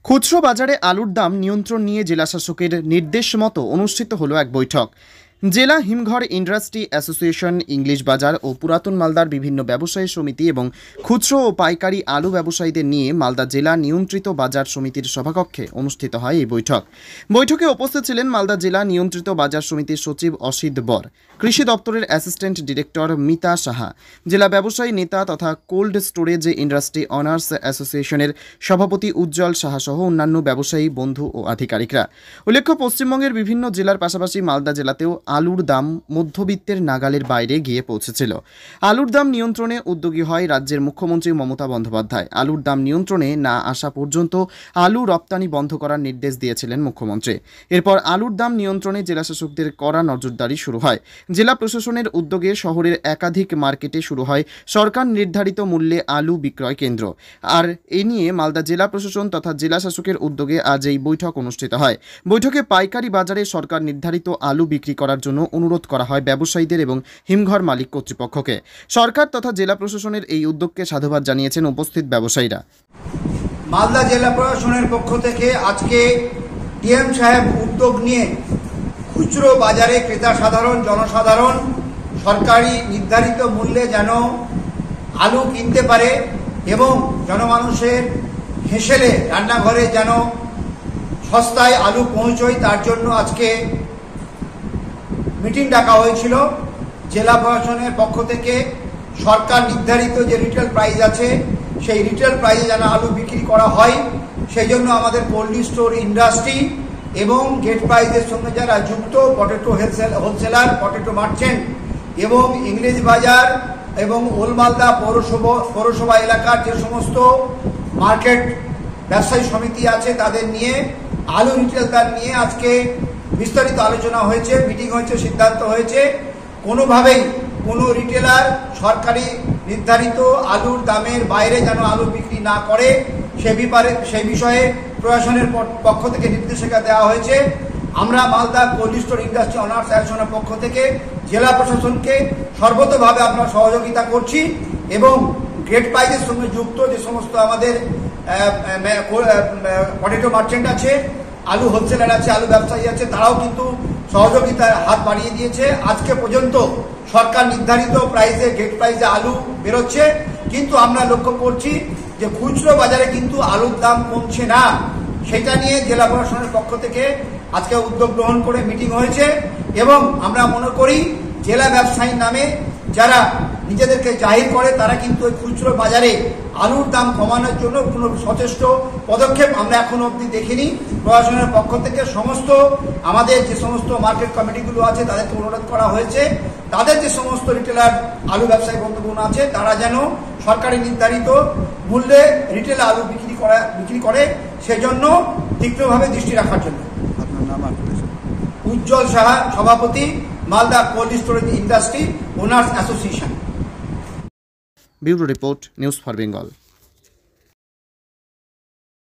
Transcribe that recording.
খুচরো বাজারে আলুর দাম নিয়ন্ত্রণ নিয়ে জেলাশাসকের নির্দেশ মতো অনুষ্ঠিত হলো এক বৈঠক। জেলা হিমঘর ইন্ডাস্ট্রি অ্যাসোসিয়েশন, ইংলিশ বাজার ও পুরাতন মালদার বিভিন্ন ব্যবসায়ী সমিতি এবং খুচরো ও পাইকারি আলু ব্যবসায়ীদের নিয়ে মালদা জেলা নিয়ন্ত্রিত বাজার সমিতির সভাকক্ষে অনুষ্ঠিত হয় এই বৈঠক। বৈঠকে উপস্থিত ছিলেন মালদা জেলা নিয়ন্ত্রিত বাজার সমিতির সচিব অসিত বর, কৃষি দপ্তরের অ্যাসিস্ট্যান্ট ডিরেক্টর মিতা সাহা, জেলা ব্যবসায়ী নেতা তথা কোল্ড স্টোরেজ ইন্ডাস্ট্রি অনার্স অ্যাসোসিয়েশনের সভাপতি উজ্জ্বল সাহা সহ অন্যান্য ব্যবসায়ী বন্ধু ও আধিকারিকরা। উল্লেখ্য, পশ্চিমবঙ্গের বিভিন্ন জেলার পাশাপাশি মালদা জেলাতেও আলুর দাম মধ্যবিত্তের নাগালের বাইরে গিয়ে পৌঁছেছিল। আলুর দাম নিয়ন্ত্রণে উদ্যোগী হয় রাজ্যের মুখ্যমন্ত্রী মমতা বন্দ্যোপাধ্যায়। আলুর দাম নিয়ন্ত্রণে না আসা পর্যন্ত আলু রপ্তানি বন্ধ করার নির্দেশ দিয়েছিলেন মুখ্যমন্ত্রী। এরপর আলুর দাম নিয়ন্ত্রণে জেলাশাসকদের কড়া নজরদারি শুরু হয়। জেলা প্রশাসনের উদ্যোগে শহরের একাধিক মার্কেটে শুরু হয় সরকার নির্ধারিত মূল্যে আলু বিক্রয় কেন্দ্র। আর এ নিয়ে মালদা জেলা প্রশাসন তথা জেলা শাসকের উদ্যোগে আজ এই বৈঠক অনুষ্ঠিত হয়। বৈঠকে পাইকারি বাজারে সরকার নির্ধারিত আলু বিক্রি করার জন্য অনুরোধ করা হয় ব্যবসায়ীদের এবং হিমঘর মালিক কর্তৃপক্ষকে। সরকার তথা জেলা প্রশাসনের এই উদ্যোগকে সাধুবাদ জানিয়েছেন উপস্থিত ব্যবসায়ীরা। মালদা জেলা প্রশাসনের পক্ষ থেকে আজকে ডিএম সাহেব উদ্যোগ নিয়ে খুচরো বাজারে ক্রেতা সাধারণ জনসাধারণ সরকারি নির্ধারিত মূল্যে যেন আলু কিনতে পারে এবং জনমানুষের হেসেলে রান্নাঘরে যেন সস্তায় আলু পৌঁছয়, তার জন্য আজকে মিটিং ডাকা হয়েছিল। জেলা প্রশাসনের পক্ষ থেকে সরকার নির্ধারিত যে রিটেল প্রাইস আছে সেই রিটেল প্রাইসে যেন আলু বিক্রি করা হয়, সেই জন্য আমাদের কোল্ড স্টোর ইন্ডাস্ট্রি এবং গেট প্রাইসের সঙ্গে যারা যুক্ত পটেটো হোলসেলার, পটেটো মার্চেন্ট এবং ইংরেজ বাজার এবং ওল্ড মালদা পৌরসভা এলাকার যে সমস্ত মার্কেট ব্যবসায়ী সমিতি আছে তাদের নিয়ে আলু রিটেল দাম নিয়ে আজকে বিস্তারিত আলোচনা হয়েছে, মিটিং হয়েছে, সিদ্ধান্ত হয়েছে কোনোভাবেই কোনো রিটেলার সরকারি নির্ধারিত আলুর দামের বাইরে যেন আলু বিক্রি না করে সেই বিষয়ে প্রশাসনের পক্ষ থেকে নির্দেশিকা দেওয়া হয়েছে। আমরা Malda cold store industry honours অ্যাসোসিয়েশনের পক্ষ থেকে জেলা প্রশাসনকে সর্বতোভাবে আমরা সহযোগিতা করছি এবং গ্রেড প্রাইজের সঙ্গে যুক্ত যে সমস্ত আমাদের পটেটো মার্চেন্ট আছে, আলু হোলসেলার আছে, আলু ব্যবসায়ী আছে, তারাও কিন্তু সহযোগিতার হাত বাড়িয়ে দিয়েছে। আজকে পর্যন্ত সরকার নির্ধারিত প্রাইসে গেট প্রাইসে আলু বেরোচ্ছে, কিন্তু আমরা লক্ষ্য করছি যে খুচরো বাজারে কিন্তু আলুর দাম কমছে না। সেটা নিয়ে জেলা প্রশাসনের পক্ষ থেকে আজকে উদ্যোগ গ্রহণ করে মিটিং হয়েছে এবং আমরা মনে করি জেলা ব্যবসায়ীর নামে যারা নিজেদেরকে জাহির করে তারা কিন্তু ওই খুচরো বাজারে আলুর দাম কমানোর জন্য কোনো সচেষ্ট পদক্ষেপ আমরা এখনো অবধি দেখিনি। প্রশাসনের পক্ষ থেকে সমস্ত আমাদের যে সমস্ত মার্কেট কমিটিগুলো আছে তাদেরকে অনুরোধ করা হয়েছে, তাদের যে সমস্ত রিটেলার আলু ব্যবসায়ী বন্ধুগণ আছে তারা যেন সরকারি নির্ধারিত মূল্যে রিটেল আলু বিক্রি করে সেজন্য তীব্রভাবে দৃষ্টি রাখার জন্য। উজ্জ্বল সাহা, সভাপতি, Malda cold storage industry owners association. Bureau report, news for Bengal.